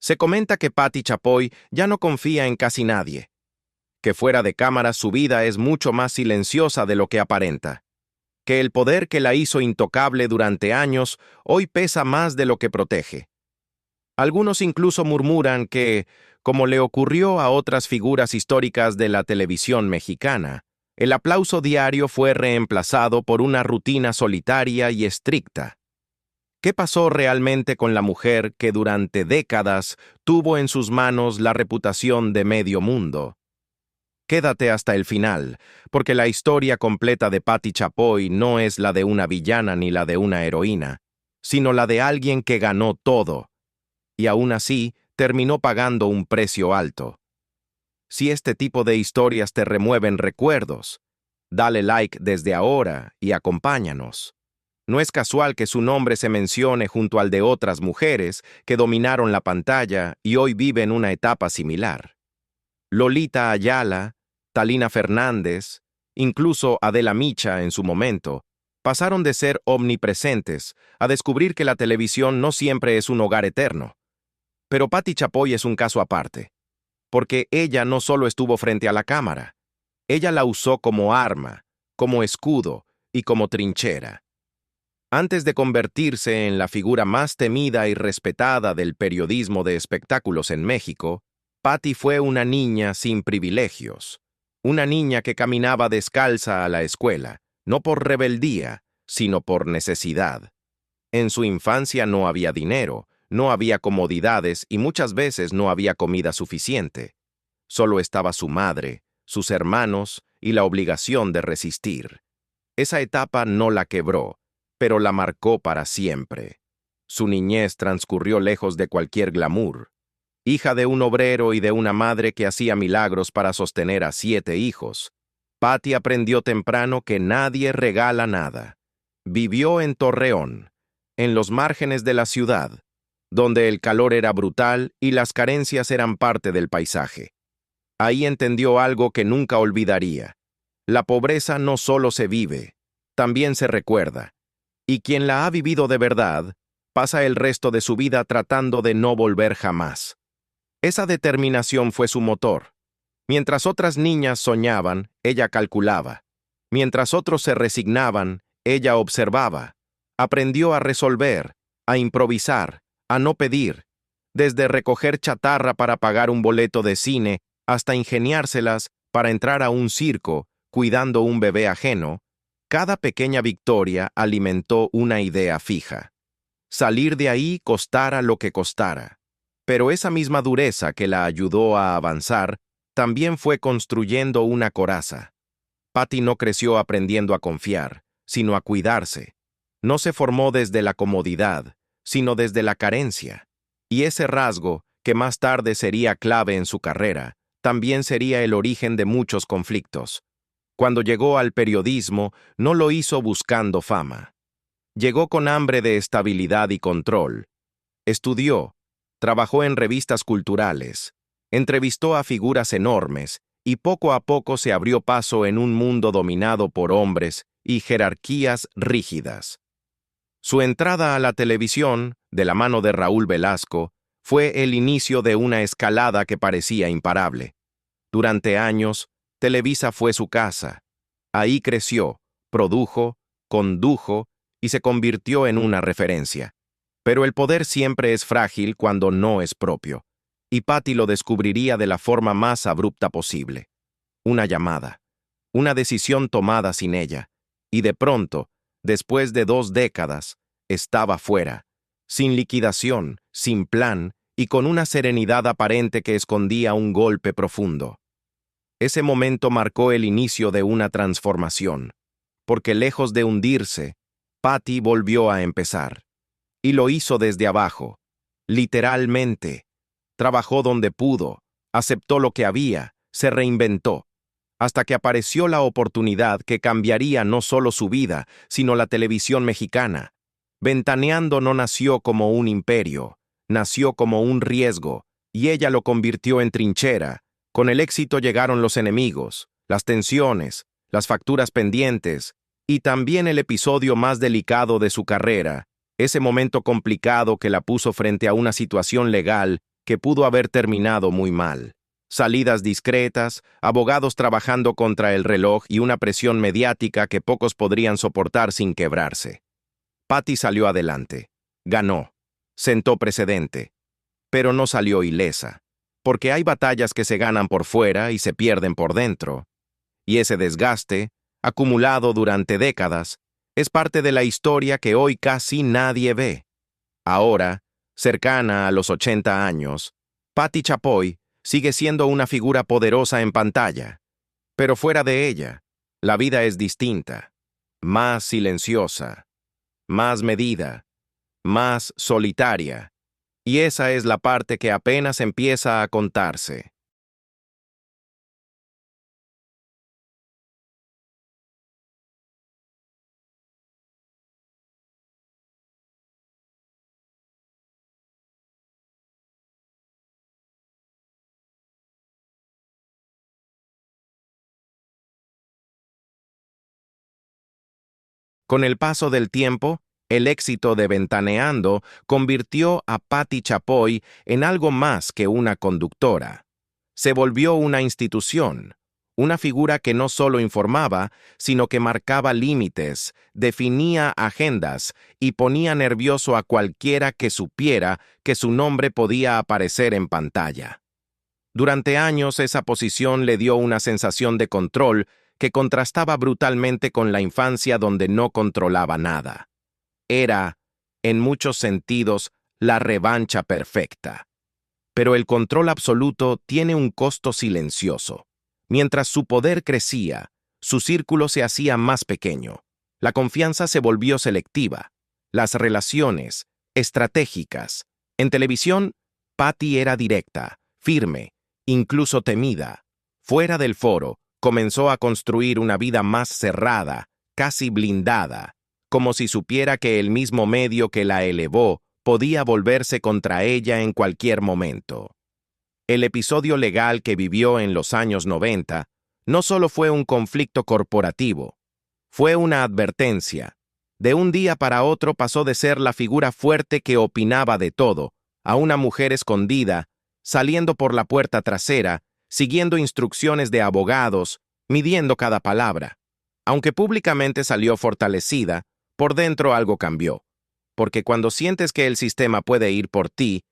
Se comenta que Patti Chapoy ya no confía en casi nadie, que fuera de cámara su vida es mucho más silenciosa de lo que aparenta, que el poder que la hizo intocable durante años hoy pesa más de lo que protege. Algunos incluso murmuran que, como le ocurrió a otras figuras históricas de la televisión mexicana, el aplauso diario fue reemplazado por una rutina solitaria y estricta. ¿Qué pasó realmente con la mujer que durante décadas tuvo en sus manos la reputación de medio mundo? Quédate hasta el final, porque la historia completa de Patti Chapoy no es la de una villana ni la de una heroína, sino la de alguien que ganó todo, y aún así terminó pagando un precio alto. Si este tipo de historias te remueven recuerdos, dale like desde ahora y acompáñanos. No es casual que su nombre se mencione junto al de otras mujeres que dominaron la pantalla y hoy viven una etapa similar. Lolita Ayala, Talina Fernández, incluso Adela Micha en su momento, pasaron de ser omnipresentes a descubrir que la televisión no siempre es un hogar eterno. Pero Patti Chapoy es un caso aparte, porque ella no solo estuvo frente a la cámara, ella la usó como arma, como escudo y como trinchera. Antes de convertirse en la figura más temida y respetada del periodismo de espectáculos en México, Patti fue una niña sin privilegios, una niña que caminaba descalza a la escuela, no por rebeldía, sino por necesidad. En su infancia no había dinero, no había comodidades y muchas veces no había comida suficiente. Solo estaba su madre, sus hermanos y la obligación de resistir. Esa etapa no la quebró, pero la marcó para siempre. Su niñez transcurrió lejos de cualquier glamour. Hija de un obrero y de una madre que hacía milagros para sostener a 7 hijos, Patti aprendió temprano que nadie regala nada. Vivió en Torreón, en los márgenes de la ciudad, donde el calor era brutal y las carencias eran parte del paisaje. Ahí entendió algo que nunca olvidaría. La pobreza no solo se vive, también se recuerda. Y quien la ha vivido de verdad, pasa el resto de su vida tratando de no volver jamás. Esa determinación fue su motor. Mientras otras niñas soñaban, ella calculaba. Mientras otros se resignaban, ella observaba. Aprendió a resolver, a improvisar, a no pedir, desde recoger chatarra para pagar un boleto de cine hasta ingeniárselas para entrar a un circo, cuidando un bebé ajeno. Cada pequeña victoria alimentó una idea fija. Salir de ahí costara lo que costara. Pero esa misma dureza que la ayudó a avanzar también fue construyendo una coraza. Patti no creció aprendiendo a confiar, sino a cuidarse. No se formó desde la comodidad, sino desde la carencia. Y ese rasgo, que más tarde sería clave en su carrera, también sería el origen de muchos conflictos. Cuando llegó al periodismo, no lo hizo buscando fama. Llegó con hambre de estabilidad y control. Estudió, trabajó en revistas culturales, entrevistó a figuras enormes y poco a poco se abrió paso en un mundo dominado por hombres y jerarquías rígidas. Su entrada a la televisión, de la mano de Raúl Velasco, fue el inicio de una escalada que parecía imparable. Durante años, Televisa fue su casa. Ahí creció, produjo, condujo y se convirtió en una referencia. Pero el poder siempre es frágil cuando no es propio, y Patti lo descubriría de la forma más abrupta posible. Una llamada, una decisión tomada sin ella, y de pronto, después de 2 décadas, estaba fuera, sin liquidación, sin plan y con una serenidad aparente que escondía un golpe profundo. Ese momento marcó el inicio de una transformación, porque lejos de hundirse, Patti volvió a empezar. Y lo hizo desde abajo, literalmente. Trabajó donde pudo, aceptó lo que había, se reinventó, hasta que apareció la oportunidad que cambiaría no solo su vida, sino la televisión mexicana. Ventaneando no nació como un imperio, nació como un riesgo, y ella lo convirtió en trinchera. Con el éxito llegaron los enemigos, las tensiones, las facturas pendientes, y también el episodio más delicado de su carrera, ese momento complicado que la puso frente a una situación legal que pudo haber terminado muy mal. Salidas discretas, abogados trabajando contra el reloj y una presión mediática que pocos podrían soportar sin quebrarse. Patty salió adelante. Ganó. Sentó precedente. Pero no salió ilesa. Porque hay batallas que se ganan por fuera y se pierden por dentro. Y ese desgaste, acumulado durante décadas, es parte de la historia que hoy casi nadie ve. Ahora, cercana a los 80 años, Patti Chapoy sigue siendo una figura poderosa en pantalla. Pero fuera de ella, la vida es distinta, más silenciosa, más medida, más solitaria. Y esa es la parte que apenas empieza a contarse. Con el paso del tiempo, el éxito de Ventaneando convirtió a Patti Chapoy en algo más que una conductora. Se volvió una institución, una figura que no solo informaba, sino que marcaba límites, definía agendas y ponía nervioso a cualquiera que supiera que su nombre podía aparecer en pantalla. Durante años esa posición le dio una sensación de control que contrastaba brutalmente con la infancia donde no controlaba nada. Era, en muchos sentidos, la revancha perfecta. Pero el control absoluto tiene un costo silencioso. Mientras su poder crecía, su círculo se hacía más pequeño. La confianza se volvió selectiva. Las relaciones, estratégicas. En televisión, Patti era directa, firme, incluso temida. Fuera del foro, comenzó a construir una vida más cerrada, casi blindada, como si supiera que el mismo medio que la elevó podía volverse contra ella en cualquier momento. El episodio legal que vivió en los años 90 no solo fue un conflicto corporativo, fue una advertencia. De un día para otro pasó de ser la figura fuerte que opinaba de todo, a una mujer escondida, saliendo por la puerta trasera, siguiendo instrucciones de abogados, midiendo cada palabra. Aunque públicamente salió fortalecida, por dentro algo cambió. Porque cuando sientes que el sistema puede ir por ti,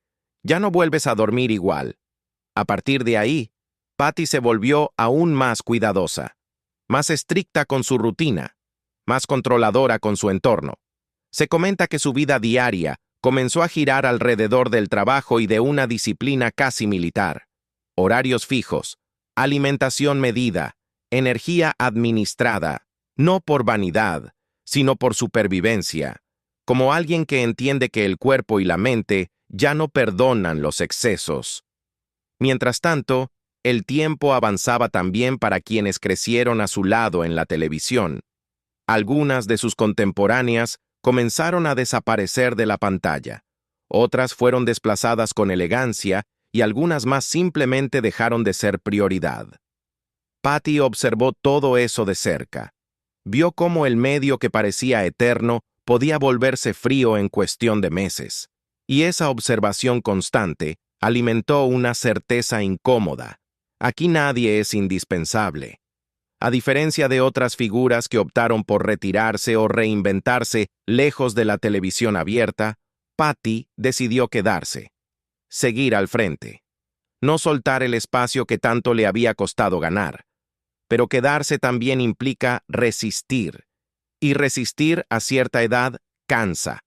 ya no vuelves a dormir igual. A partir de ahí, Patti se volvió aún más cuidadosa, más estricta con su rutina, más controladora con su entorno. Se comenta que su vida diaria comenzó a girar alrededor del trabajo y de una disciplina casi militar. Horarios fijos, alimentación medida, energía administrada, no por vanidad, sino por supervivencia, como alguien que entiende que el cuerpo y la mente ya no perdonan los excesos. Mientras tanto, el tiempo avanzaba también para quienes crecieron a su lado en la televisión. Algunas de sus contemporáneas comenzaron a desaparecer de la pantalla. Otras fueron desplazadas con elegancia y algunas más simplemente dejaron de ser prioridad. Patti observó todo eso de cerca. Vio cómo el medio que parecía eterno podía volverse frío en cuestión de meses. Y esa observación constante alimentó una certeza incómoda. Aquí nadie es indispensable. A diferencia de otras figuras que optaron por retirarse o reinventarse lejos de la televisión abierta, Patti decidió quedarse, seguir al frente, no soltar el espacio que tanto le había costado ganar. Pero quedarse también implica resistir, y resistir a cierta edad cansa.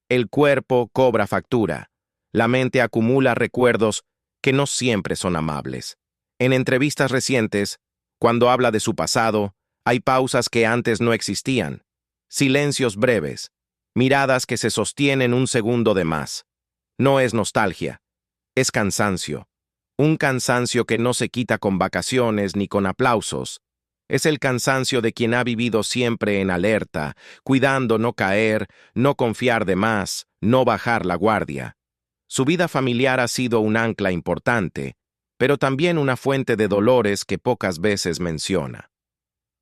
El cuerpo cobra factura, la mente acumula recuerdos que no siempre son amables. En entrevistas recientes, cuando habla de su pasado, hay pausas que antes no existían, silencios breves, miradas que se sostienen un segundo de más. No es nostalgia, es cansancio. Un cansancio que no se quita con vacaciones ni con aplausos. Es el cansancio de quien ha vivido siempre en alerta, cuidando no caer, no confiar de más, no bajar la guardia. Su vida familiar ha sido un ancla importante, pero también una fuente de dolores que pocas veces menciona.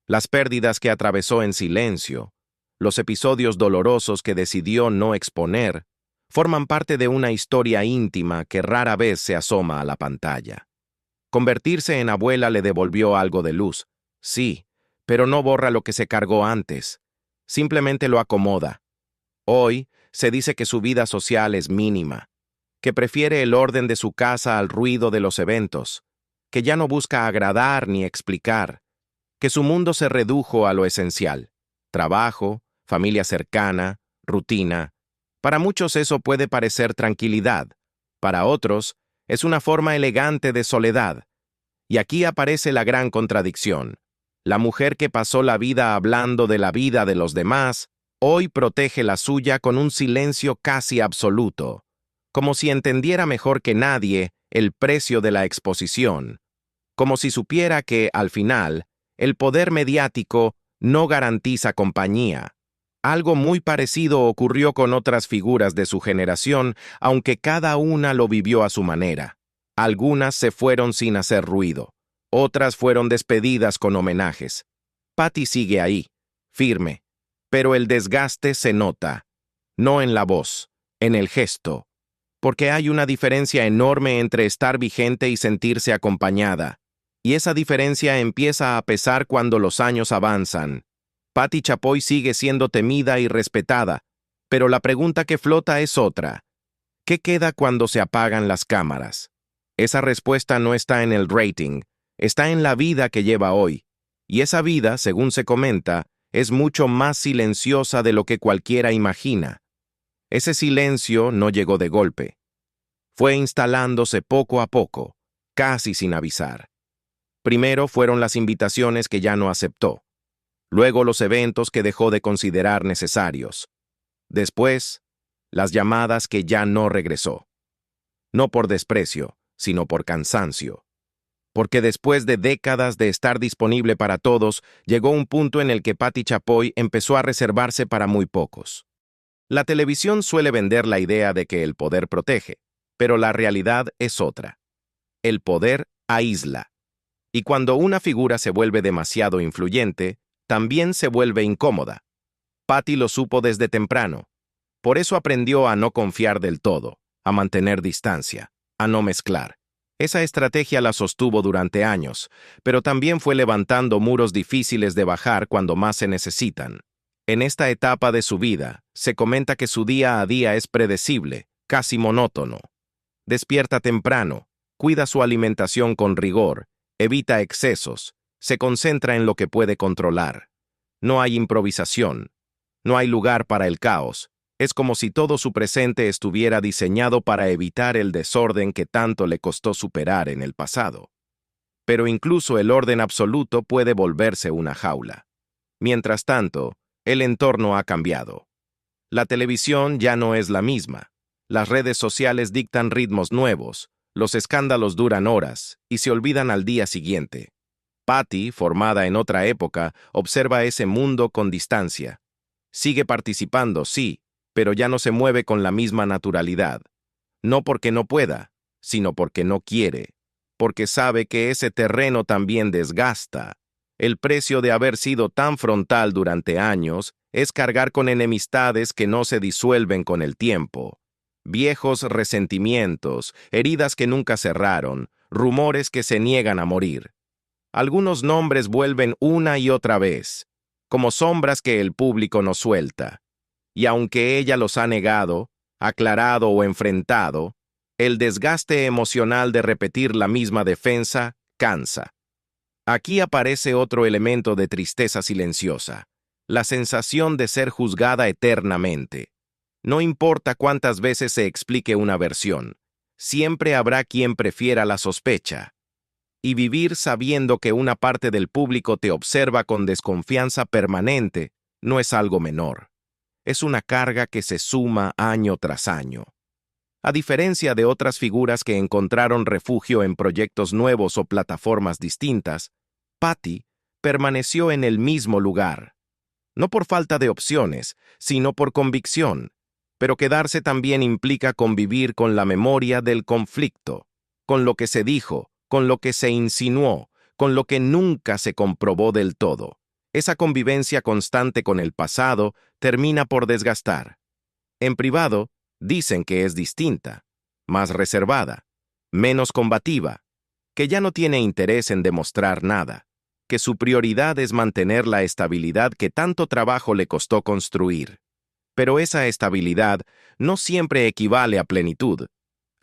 Las pérdidas que atravesó en silencio, los episodios dolorosos que decidió no exponer, Forman parte de una historia íntima que rara vez se asoma a la pantalla. Convertirse en abuela le devolvió algo de luz, sí, pero no borra lo que se cargó antes. Simplemente lo acomoda. Hoy se dice que su vida social es mínima, que prefiere el orden de su casa al ruido de los eventos, que ya no busca agradar ni explicar, que su mundo se redujo a lo esencial: trabajo, familia cercana, rutina. Para muchos eso puede parecer tranquilidad, para otros es una forma elegante de soledad. Y aquí aparece la gran contradicción. La mujer que pasó la vida hablando de la vida de los demás, hoy protege la suya con un silencio casi absoluto, como si entendiera mejor que nadie el precio de la exposición, como si supiera que, al final, el poder mediático no garantiza compañía. Algo muy parecido ocurrió con otras figuras de su generación, aunque cada una lo vivió a su manera. Algunas se fueron sin hacer ruido, otras fueron despedidas con homenajes. Patty sigue ahí, firme, pero el desgaste se nota, no en la voz, en el gesto, porque hay una diferencia enorme entre estar vigente y sentirse acompañada, y esa diferencia empieza a pesar cuando los años avanzan. Patti Chapoy sigue siendo temida y respetada, pero la pregunta que flota es otra. ¿Qué queda cuando se apagan las cámaras? Esa respuesta no está en el rating, está en la vida que lleva hoy, y esa vida, según se comenta, es mucho más silenciosa de lo que cualquiera imagina. Ese silencio no llegó de golpe. Fue instalándose poco a poco, casi sin avisar. Primero fueron las invitaciones que ya no aceptó. Luego los eventos que dejó de considerar necesarios. Después, las llamadas que ya no regresó. No por desprecio, sino por cansancio. Porque después de décadas de estar disponible para todos, llegó un punto en el que Patti Chapoy empezó a reservarse para muy pocos. La televisión suele vender la idea de que el poder protege, pero la realidad es otra. El poder aísla. Y cuando una figura se vuelve demasiado influyente, también se vuelve incómoda. Patti lo supo desde temprano. Por eso aprendió a no confiar del todo, a mantener distancia, a no mezclar. Esa estrategia la sostuvo durante años, pero también fue levantando muros difíciles de bajar cuando más se necesitan. En esta etapa de su vida, se comenta que su día a día es predecible, casi monótono. Despierta temprano, cuida su alimentación con rigor, evita excesos, se concentra en lo que puede controlar. No hay improvisación, no hay lugar para el caos. Es como si todo su presente estuviera diseñado para evitar el desorden que tanto le costó superar en el pasado. Pero incluso el orden absoluto puede volverse una jaula. Mientras tanto, el entorno ha cambiado. La televisión ya no es la misma. Las redes sociales dictan ritmos nuevos, los escándalos duran horas y se olvidan al día siguiente. Patti, formada en otra época, observa ese mundo con distancia. Sigue participando, sí, pero ya no se mueve con la misma naturalidad. No porque no pueda, sino porque no quiere, porque sabe que ese terreno también desgasta. El precio de haber sido tan frontal durante años es cargar con enemistades que no se disuelven con el tiempo. Viejos resentimientos, heridas que nunca cerraron, rumores que se niegan a morir. Algunos nombres vuelven una y otra vez, como sombras que el público no suelta. Y aunque ella los ha negado, aclarado o enfrentado, el desgaste emocional de repetir la misma defensa cansa. Aquí aparece otro elemento de tristeza silenciosa, la sensación de ser juzgada eternamente. No importa cuántas veces se explique una versión, siempre habrá quien prefiera la sospecha. Y vivir sabiendo que una parte del público te observa con desconfianza permanente no es algo menor. Es una carga que se suma año tras año. A diferencia de otras figuras que encontraron refugio en proyectos nuevos o plataformas distintas, Patti permaneció en el mismo lugar. No por falta de opciones, sino por convicción. Pero quedarse también implica convivir con la memoria del conflicto, con lo que se dijo, con lo que se insinuó, con lo que nunca se comprobó del todo. Esa convivencia constante con el pasado termina por desgastar. En privado, Dicen que es distinta, más reservada, menos combativa, que ya no tiene interés en demostrar nada, que su prioridad es mantener la estabilidad que tanto trabajo le costó construir. Pero esa estabilidad no siempre equivale a plenitud.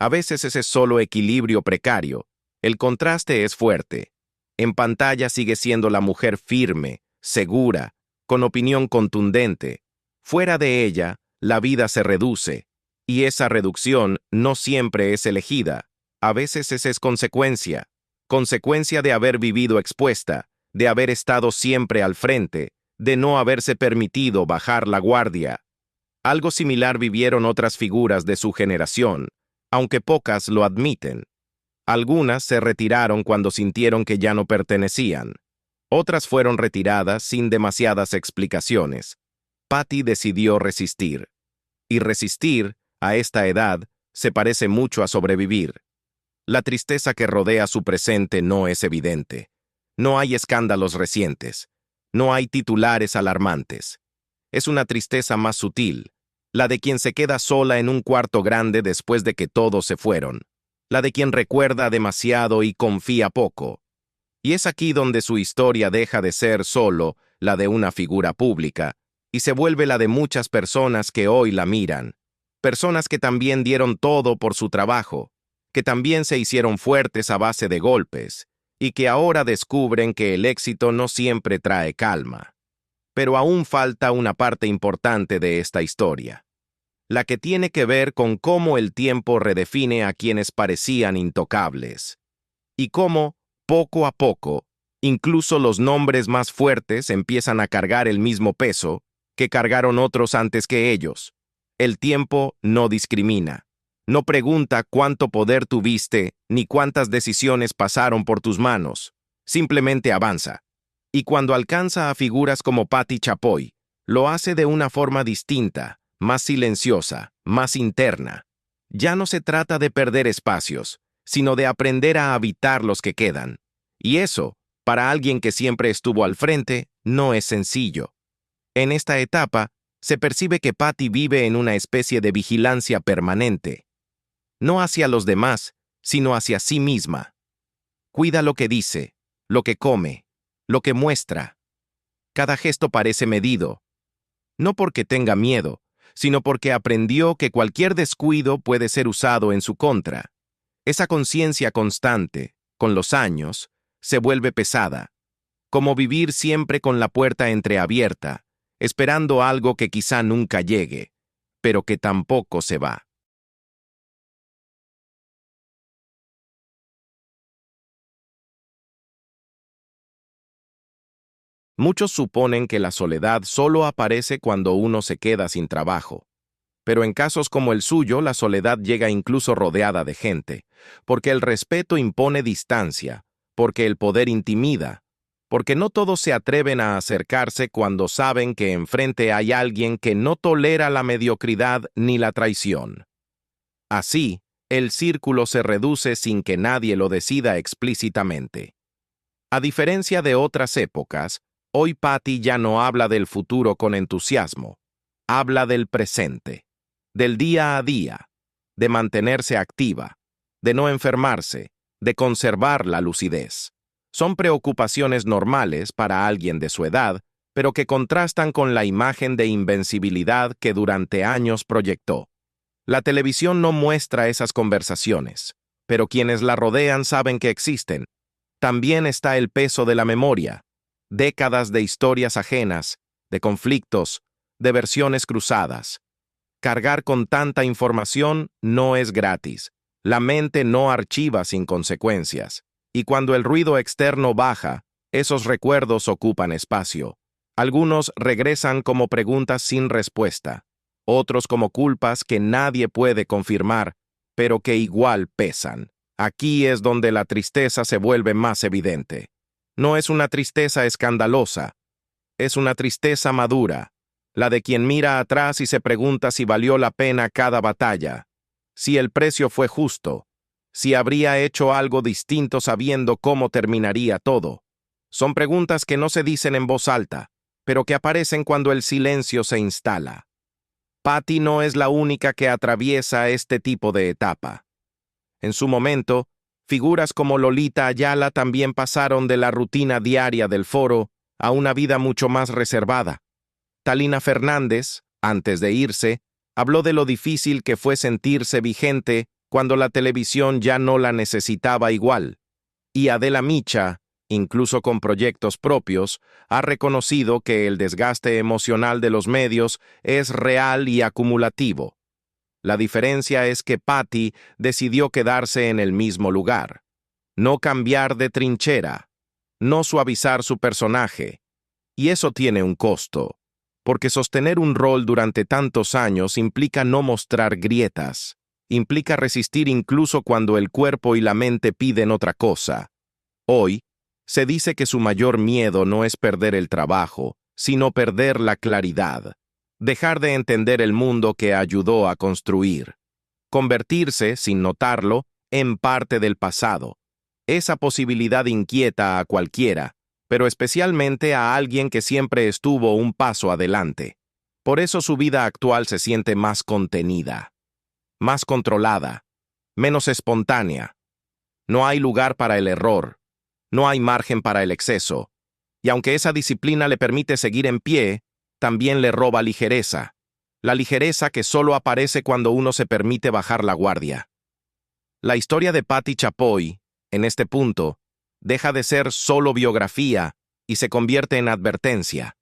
A veces ese es solo equilibrio precario. El contraste es fuerte. En pantalla sigue siendo la mujer firme, segura, con opinión contundente. Fuera de ella, la vida se reduce. Y esa reducción no siempre es elegida. A veces esa es consecuencia. Consecuencia de haber vivido expuesta, de haber estado siempre al frente, de no haberse permitido bajar la guardia. Algo similar vivieron otras figuras de su generación, aunque pocas lo admiten. Algunas se retiraron cuando sintieron que ya no pertenecían. Otras fueron retiradas sin demasiadas explicaciones. Patty decidió resistir. Y resistir, a esta edad, se parece mucho a sobrevivir. La tristeza que rodea su presente no es evidente. No hay escándalos recientes. No hay titulares alarmantes. Es una tristeza más sutil, la de quien se queda sola en un cuarto grande después de que todos se fueron, la de quien recuerda demasiado y confía poco. Y es aquí donde su historia deja de ser solo la de una figura pública y se vuelve la de muchas personas que hoy la miran, personas que también dieron todo por su trabajo, que también se hicieron fuertes a base de golpes y que ahora descubren que el éxito no siempre trae calma. Pero aún falta una parte importante de esta historia, la que tiene que ver con cómo el tiempo redefine a quienes parecían intocables, y cómo, poco a poco, incluso los nombres más fuertes empiezan a cargar el mismo peso que cargaron otros antes que ellos. El tiempo no discrimina, no pregunta cuánto poder tuviste ni cuántas decisiones pasaron por tus manos, simplemente avanza. Y cuando alcanza a figuras como Patti Chapoy, lo hace de una forma distinta, más silenciosa, más interna. Ya no se trata de perder espacios, sino de aprender a habitar los que quedan. Y eso, para alguien que siempre estuvo al frente, no es sencillo. En esta etapa, se percibe que Patti vive en una especie de vigilancia permanente. No hacia los demás, sino hacia sí misma. Cuida lo que dice, lo que come, lo que muestra. Cada gesto parece medido, no porque tenga miedo, sino porque aprendió que cualquier descuido puede ser usado en su contra. Esa conciencia constante, con los años, se vuelve pesada, como vivir siempre con la puerta entreabierta, esperando algo que quizá nunca llegue, pero que tampoco se va. Muchos suponen que la soledad solo aparece cuando uno se queda sin trabajo. Pero en casos como el suyo, la soledad llega incluso rodeada de gente, porque el respeto impone distancia, porque el poder intimida, porque no todos se atreven a acercarse cuando saben que enfrente hay alguien que no tolera la mediocridad ni la traición. Así, el círculo se reduce sin que nadie lo decida explícitamente. A diferencia de otras épocas, hoy Patti ya no habla del futuro con entusiasmo, habla del presente, del día a día, de mantenerse activa, de no enfermarse, de conservar la lucidez. Son preocupaciones normales para alguien de su edad, pero que contrastan con la imagen de invencibilidad que durante años proyectó. La televisión no muestra esas conversaciones, pero quienes la rodean saben que existen. También está el peso de la memoria, décadas de historias ajenas, de conflictos, de versiones cruzadas. Cargar con tanta información no es gratis. La mente no archiva sin consecuencias. Y cuando el ruido externo baja, esos recuerdos ocupan espacio. Algunos regresan como preguntas sin respuesta, otros como culpas que nadie puede confirmar, pero que igual pesan. Aquí es donde la tristeza se vuelve más evidente. No es una tristeza escandalosa, es una tristeza madura, la de quien mira atrás y se pregunta si valió la pena cada batalla, si el precio fue justo, si habría hecho algo distinto sabiendo cómo terminaría todo. Son preguntas que no se dicen en voz alta, pero que aparecen cuando el silencio se instala. Patty no es la única que atraviesa este tipo de etapa. En su momento, figuras como Lolita Ayala también pasaron de la rutina diaria del foro a una vida mucho más reservada. Talina Fernández, antes de irse, habló de lo difícil que fue sentirse vigente cuando la televisión ya no la necesitaba igual. Y Adela Micha, incluso con proyectos propios, ha reconocido que el desgaste emocional de los medios es real y acumulativo. La diferencia es que Patty decidió quedarse en el mismo lugar, no cambiar de trinchera, no suavizar su personaje. Y eso tiene un costo, porque sostener un rol durante tantos años implica no mostrar grietas, implica resistir incluso cuando el cuerpo y la mente piden otra cosa. Hoy, se dice que su mayor miedo no es perder el trabajo, sino perder la claridad, dejar de entender el mundo que ayudó a construir, convertirse, sin notarlo, en parte del pasado. Esa posibilidad inquieta a cualquiera, pero especialmente a alguien que siempre estuvo un paso adelante. Por eso su vida actual se siente más contenida, más controlada, menos espontánea. No hay lugar para el error, no hay margen para el exceso, y aunque esa disciplina le permite seguir en pie, también le roba ligereza, la ligereza que solo aparece cuando uno se permite bajar la guardia. La historia de Patty Chapoy, en este punto, deja de ser solo biografía y se convierte en advertencia.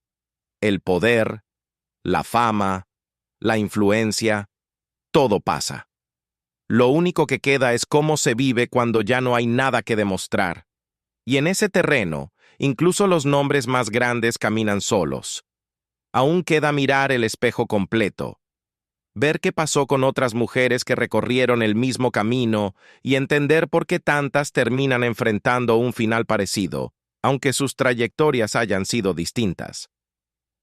El poder, la fama, la influencia, todo pasa. Lo único que queda es cómo se vive cuando ya no hay nada que demostrar. Y en ese terreno, incluso los nombres más grandes caminan solos. Aún queda mirar el espejo completo, ver qué pasó con otras mujeres que recorrieron el mismo camino y entender por qué tantas terminan enfrentando un final parecido, aunque sus trayectorias hayan sido distintas.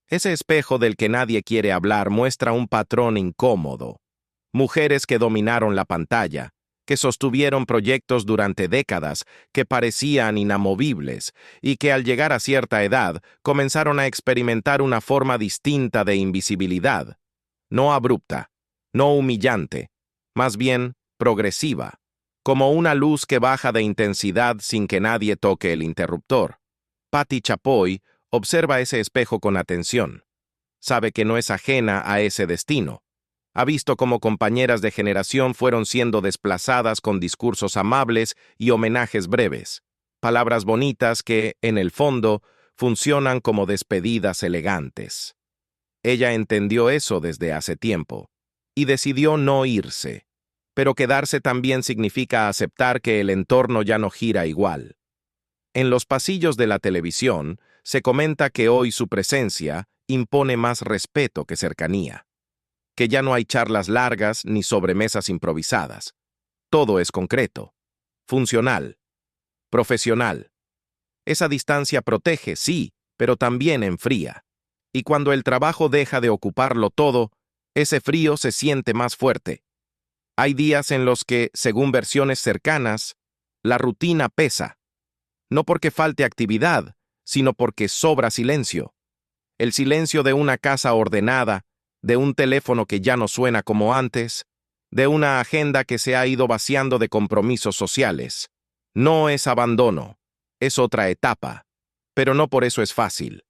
Ese espejo del que nadie quiere hablar muestra un patrón incómodo. Mujeres que dominaron la pantalla, que sostuvieron proyectos durante décadas que parecían inamovibles y que al llegar a cierta edad comenzaron a experimentar una forma distinta de invisibilidad, no abrupta, no humillante, más bien progresiva, como una luz que baja de intensidad sin que nadie toque el interruptor. Patty Chapoy observa ese espejo con atención. Sabe que no es ajena a ese destino. Ha visto cómo compañeras de generación fueron siendo desplazadas con discursos amables y homenajes breves, palabras bonitas que, en el fondo, funcionan como despedidas elegantes. Ella entendió eso desde hace tiempo, y decidió no irse, pero quedarse también significa aceptar que el entorno ya no gira igual. En los pasillos de la televisión, se comenta que hoy su presencia impone más respeto que cercanía, que ya no hay charlas largas ni sobremesas improvisadas. Todo es concreto, funcional, profesional. Esa distancia protege, sí, pero también enfría. Y cuando el trabajo deja de ocuparlo todo, ese frío se siente más fuerte. Hay días en los que, según versiones cercanas, la rutina pesa. No porque falte actividad, sino porque sobra silencio. El silencio de una casa ordenada, de un teléfono que ya no suena como antes, de una agenda que se ha ido vaciando de compromisos sociales. No es abandono, es otra etapa, pero no por eso es fácil.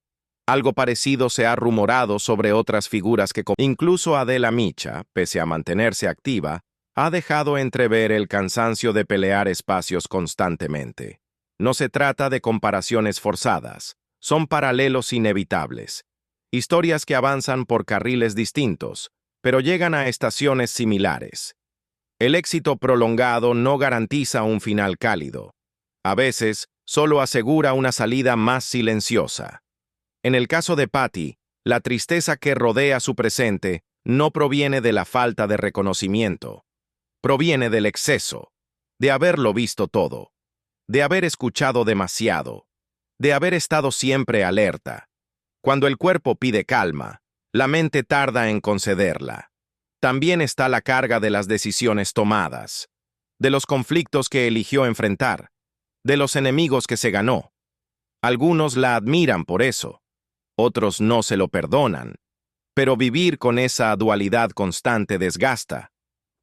Algo parecido se ha rumorado sobre otras figuras que, incluso Adela Micha, pese a mantenerse activa, ha dejado entrever el cansancio de pelear espacios constantemente. No se trata de comparaciones forzadas, son paralelos inevitables. Historias que avanzan por carriles distintos, pero llegan a estaciones similares. El éxito prolongado no garantiza un final cálido. A veces, solo asegura una salida más silenciosa. En el caso de Patty, la tristeza que rodea su presente no proviene de la falta de reconocimiento. Proviene del exceso, de haberlo visto todo, de haber escuchado demasiado, de haber estado siempre alerta. Cuando el cuerpo pide calma, la mente tarda en concederla. También está la carga de las decisiones tomadas, de los conflictos que eligió enfrentar, de los enemigos que se ganó. Algunos la admiran por eso, otros no se lo perdonan, Pero vivir con esa dualidad constante desgasta,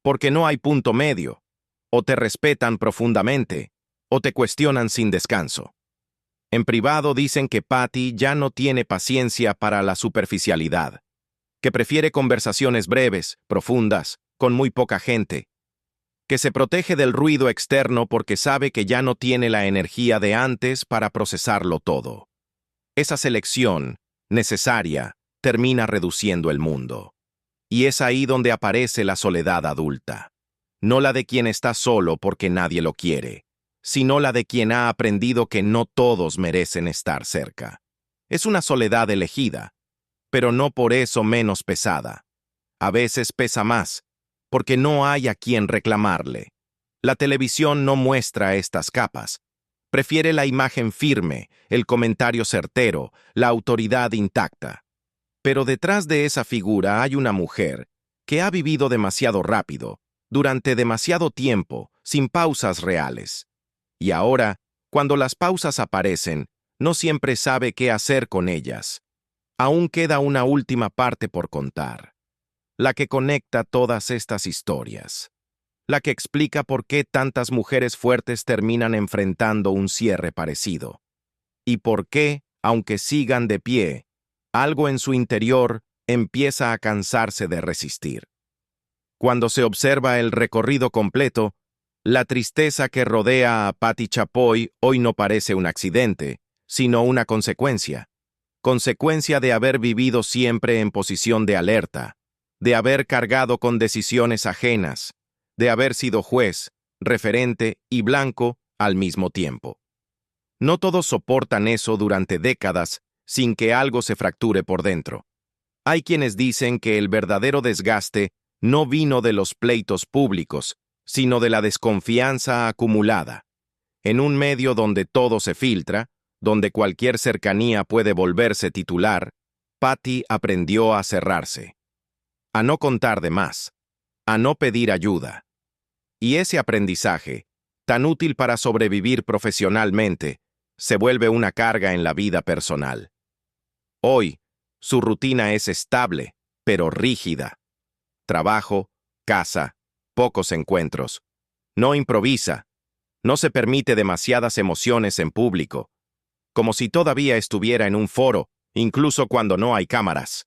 porque no hay punto medio. O te respetan profundamente, o te cuestionan sin descanso. En privado dicen que Patty ya no tiene paciencia para la superficialidad, que prefiere conversaciones breves, profundas, con muy poca gente, que se protege del ruido externo porque sabe que ya no tiene la energía de antes para procesarlo todo. Esa selección, necesaria, termina reduciendo el mundo. Y es ahí donde aparece la soledad adulta. No la de quien está solo porque nadie lo quiere, sino la de quien ha aprendido que no todos merecen estar cerca. Es una soledad elegida, pero no por eso menos pesada. A veces pesa más, porque no hay a quien reclamarle. La televisión no muestra estas capas. Prefiere la imagen firme, el comentario certero, la autoridad intacta. Pero detrás de esa figura hay una mujer que ha vivido demasiado rápido, durante demasiado tiempo, sin pausas reales. Y ahora, cuando las pausas aparecen, no siempre sabe qué hacer con ellas. Aún queda una última parte por contar, la que conecta todas estas historias, la que explica por qué tantas mujeres fuertes terminan enfrentando un cierre parecido, y por qué, aunque sigan de pie, algo en su interior empieza a cansarse de resistir. Cuando se observa el recorrido completo, la tristeza que rodea a Patti Chapoy hoy no parece un accidente, sino una consecuencia. Consecuencia de haber vivido siempre en posición de alerta, de haber cargado con decisiones ajenas, de haber sido juez, referente y blanco al mismo tiempo. No todos soportan eso durante décadas sin que algo se fracture por dentro. Hay quienes dicen que el verdadero desgaste no vino de los pleitos públicos, sino de la desconfianza acumulada. En un medio donde todo se filtra, donde cualquier cercanía puede volverse titular, Patty aprendió a cerrarse, a no contar de más, a no pedir ayuda. Y ese aprendizaje, tan útil para sobrevivir profesionalmente, se vuelve una carga en la vida personal. Hoy, su rutina es estable, pero rígida. Trabajo, casa, pocos encuentros. No improvisa. No se permite demasiadas emociones en público. Como si todavía estuviera en un foro, incluso cuando no hay cámaras.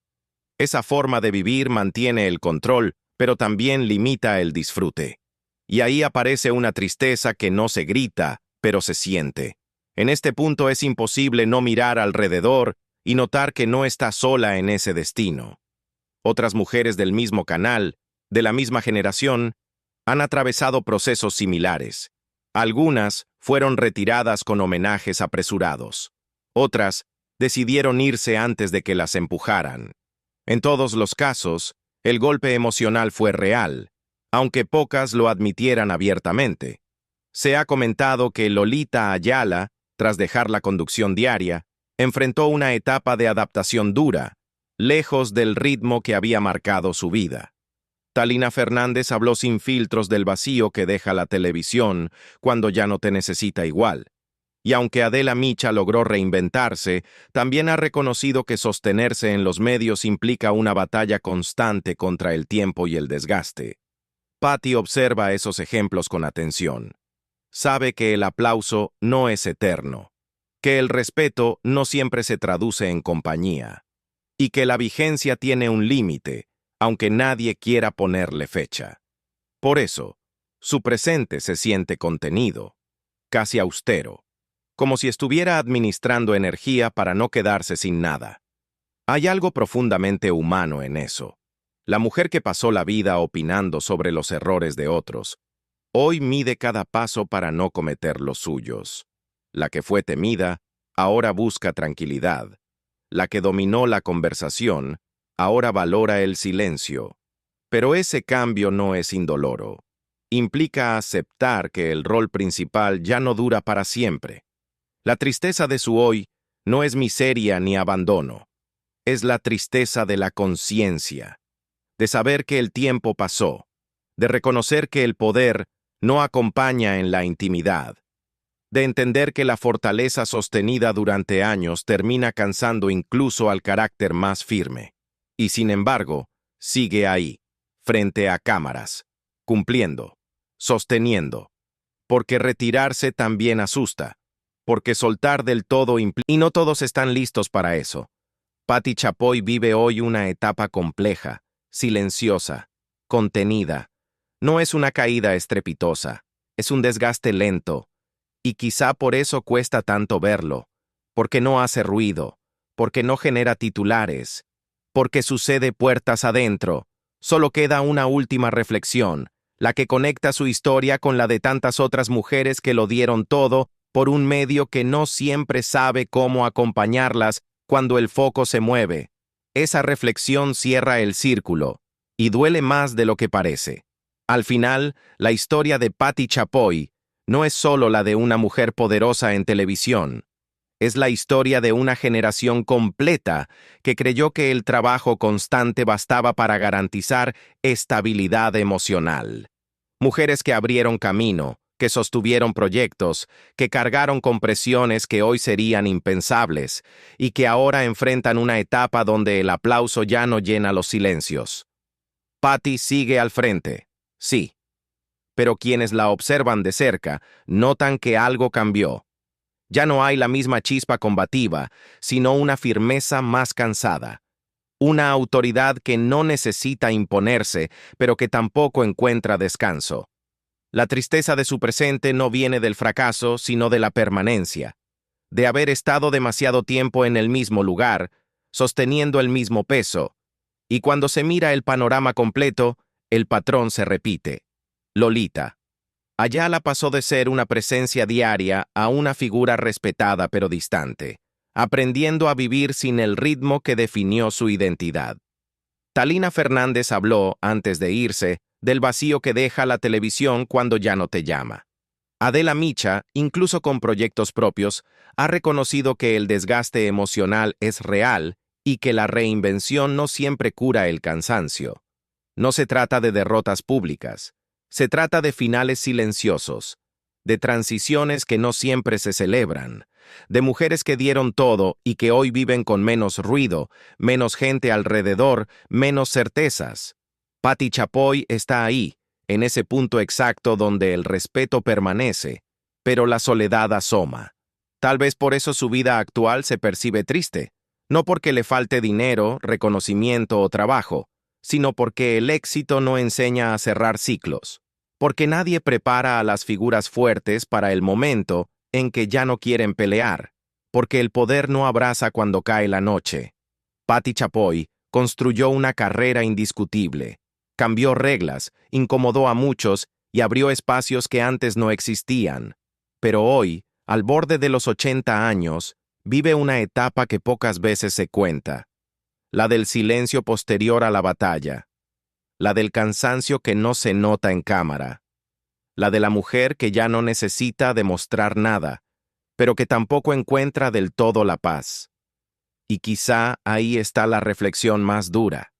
Esa forma de vivir mantiene el control, pero también limita el disfrute. Y ahí aparece una tristeza que no se grita, pero se siente. En este punto es imposible no mirar alrededor y notar que no está sola en ese destino. Otras mujeres del mismo canal, de la misma generación, han atravesado procesos similares. Algunas fueron retiradas con homenajes apresurados. Otras decidieron irse antes de que las empujaran. En todos los casos, el golpe emocional fue real, aunque pocas lo admitieran abiertamente. Se ha comentado que Lolita Ayala, tras dejar la conducción diaria, enfrentó una etapa de adaptación dura, lejos del ritmo que había marcado su vida. Talina Fernández habló sin filtros del vacío que deja la televisión cuando ya no te necesita igual. Y aunque Adela Micha logró reinventarse, también ha reconocido que sostenerse en los medios implica una batalla constante contra el tiempo y el desgaste. Patty observa esos ejemplos con atención. Sabe que el aplauso no es eterno, que el respeto no siempre se traduce en compañía, y que la vigencia tiene un límite, aunque nadie quiera ponerle fecha. Por eso, su presente se siente contenido, casi austero, como si estuviera administrando energía para no quedarse sin nada. Hay algo profundamente humano en eso. La mujer que pasó la vida opinando sobre los errores de otros, hoy mide cada paso para no cometer los suyos. La que fue temida, ahora busca tranquilidad. La que dominó la conversación, ahora valora el silencio. Pero ese cambio no es indoloro. Implica aceptar que el rol principal ya no dura para siempre. La tristeza de su hoy no es miseria ni abandono. Es la tristeza de la conciencia, de saber que el tiempo pasó, de reconocer que el poder no acompaña en la intimidad, de entender que la fortaleza sostenida durante años termina cansando incluso al carácter más firme. Y sin embargo, sigue ahí, frente a cámaras, cumpliendo, sosteniendo. Porque retirarse también asusta, porque soltar del todo implica... Y no todos están listos para eso. Patti Chapoy vive hoy una etapa compleja, silenciosa, contenida. No es una caída estrepitosa, es un desgaste lento, y quizá por eso cuesta tanto verlo, porque no hace ruido, porque no genera titulares, porque sucede puertas adentro. Solo queda una última reflexión, la que conecta su historia con la de tantas otras mujeres que lo dieron todo por un medio que no siempre sabe cómo acompañarlas cuando el foco se mueve. Esa reflexión cierra el círculo, y duele más de lo que parece. Al final, la historia de Patti Chapoy no es solo la de una mujer poderosa en televisión. Es la historia de una generación completa que creyó que el trabajo constante bastaba para garantizar estabilidad emocional. Mujeres que abrieron camino, que sostuvieron proyectos, que cargaron con presiones que hoy serían impensables y que ahora enfrentan una etapa donde el aplauso ya no llena los silencios. Patti sigue al frente, sí, pero quienes la observan de cerca notan que algo cambió. Ya no hay la misma chispa combativa, sino una firmeza más cansada. Una autoridad que no necesita imponerse, pero que tampoco encuentra descanso. La tristeza de su presente no viene del fracaso, sino de la permanencia, de haber estado demasiado tiempo en el mismo lugar, sosteniendo el mismo peso, y cuando se mira el panorama completo, el patrón se repite. Lolita. Ayala pasó de ser una presencia diaria a una figura respetada pero distante, aprendiendo a vivir sin el ritmo que definió su identidad. Talina Fernández habló, antes de irse, del vacío que deja la televisión cuando ya no te llama. Adela Micha, incluso con proyectos propios, ha reconocido que el desgaste emocional es real y que la reinvención no siempre cura el cansancio. No se trata de derrotas públicas. Se trata de finales silenciosos, de transiciones que no siempre se celebran, de mujeres que dieron todo y que hoy viven con menos ruido, menos gente alrededor, menos certezas. Patti Chapoy está ahí, en ese punto exacto donde el respeto permanece, pero la soledad asoma. Tal vez por eso su vida actual se percibe triste, no porque le falte dinero, reconocimiento o trabajo, sino porque el éxito no enseña a cerrar ciclos, porque nadie prepara a las figuras fuertes para el momento en que ya no quieren pelear, porque el poder no abraza cuando cae la noche. Patti Chapoy construyó una carrera indiscutible, cambió reglas, incomodó a muchos y abrió espacios que antes no existían. Pero hoy, al borde de los 80 años, vive una etapa que pocas veces se cuenta. La del silencio posterior a la batalla, la del cansancio que no se nota en cámara, la de la mujer que ya no necesita demostrar nada, pero que tampoco encuentra del todo la paz. Y quizá ahí está la reflexión más dura.